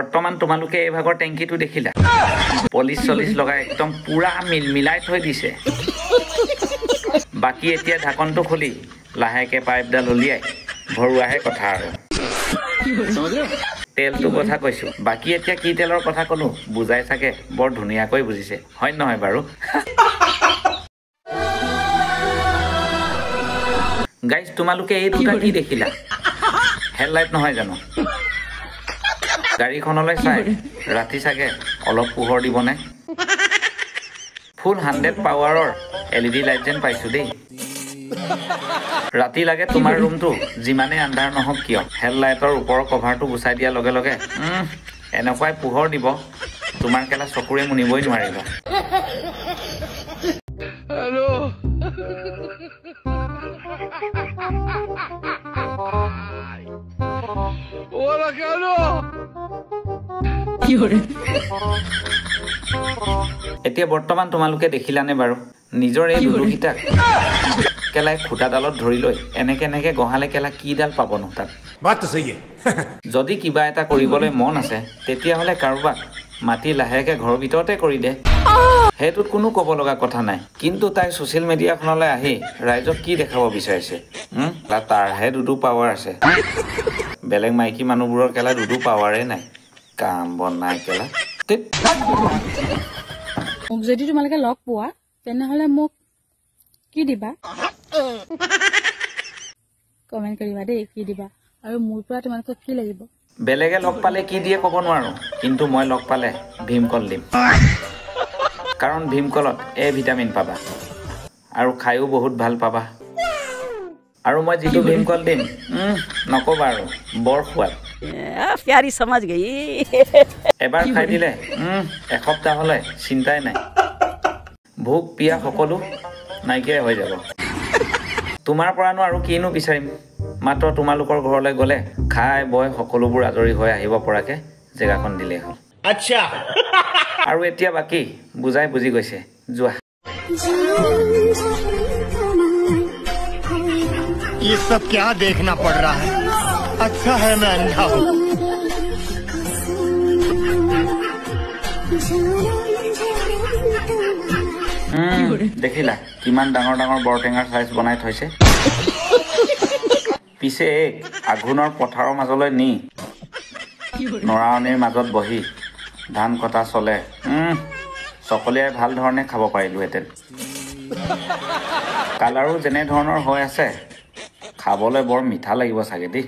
বৰ্তমান তোমালোকে এই ভাগৰ টেংকিটো দেখিলা পলিশ চলিশ লগাই একদম পুৰা মিলাই থৈ দিছে বাকি এতিয়া ঢাকনটো খুলি লাহেকে পাইপডাল উলিয়াই ভৰুৱাহে কথা আৰু তেলটো কথা কৈছো বাকি এতিয়া কি তেলৰ কথা কলো বুজাই চাগে বৰ ধুনীয়াকৈ বুজিছে হয় নহয় বাৰু গাইজ তোমালোকে এই দুটা কি দেখিলা হেডলাইট নহয় জানো গাড়ীখনলৈ চাই ৰাতি চাগে অলপ পোহৰ দিবনে ফুল 100 পাৱাৰৰ LED লাইট যেন পাইছো দেই ৰাতি লাগে তোমাৰ ৰুমটো যিমানে আন্ধাৰ নহওক কিয় হেডলাইটৰ ওপৰৰ কভাৰটো গুচাই দিয়া লগে লগে এনেকুৱাই পোহৰ দিব তোমাৰ কেলা চকুৰে মুনিবই নোৱাৰিবা হেল্ল Hola, Carlos. এতিয়া বৰ্তমান তোমালোকে দেখিলানে বাৰু নিজৰ এই লুলুকিটা কেলাই খুটাডালত ধৰি লৈ এনেকে গহালে কেলা কিডাল পাবনো তাত বাত সহি যদি কিবা এটা কৰিবলৈ মন আছে তেতিয়া হলে কাৰোবাক মাটি লাহেকে ঘৰৰ ভিতৰতে কৰি দে হেতুত কোনো ক'ব লগা কথা নাই কিন্তু তাই সোশ্যাল মিডিয়াখনলৈ আহি ৰাইজক কি দেখাব বিচাৰিছে তাৰহে দুটো পাৱাৰ আছে বেলেগ মাইকী মানুহবোৰৰ কেলা দুটো পাৱাৰে নাই কাম বনাই কেলা মোক যদি তোমালোকে লগ পোৱা তেনেহলে মোক কি দিবা কমেন্ট কৰিবা দেই কি দিবা আৰু মোৰ পৰা তোমালোকক কি লাগিব বেলেগে লগ পালে কি দিয়ে ক'ব নোৱাৰো কিন্তু মই লগ পালে ভীমকল দিম কাৰণ ভীমকলত এ ভিটামিন পাবা আৰু খাইও বহুত ভাল পাবা আৰু মই যিটো ভীমকল দিম নকবা আৰু বৰ সোৱাদ প্যাৰি সমাজ গই এবাৰ খাই দিলে এসপ্তাহ হলে চিন্তাই নাই ভোক পিয়া সকলো নাইকিয়া হৈ যাব তোমাৰ পৰানো আৰু কিনো বিচাৰিম মাত্ৰ তোমালোকৰ ঘৰলৈ গলে খাই বয় সকলোবোৰ আজৰি হৈ আহিব পৰাকে জেগাখন দিলেই হ'ল আচ্ছা আৰু এতিয়া বাকি বুজাই বুজি গৈছে যোৱা ये सब क्या देखना पड़ रहा है अच्छा है मैं अंधा हूँ দেখিলা কিমান ডাঙৰ ডাঙৰ বৰটেঙাৰ সাইজ বনাই থৈছে পিছে আঘোণৰ পথাৰৰ মাজলৈ নি নৰাৱনীৰ মাজত বহি ধান কটা চলে সকলোৱে ভাল ধৰণে খাব পাৰিলোহেঁতেন কালাৰো যেনে ধৰণৰ হৈ আছে খাবলৈ বৰ মিঠা লাগিব চাগে দেই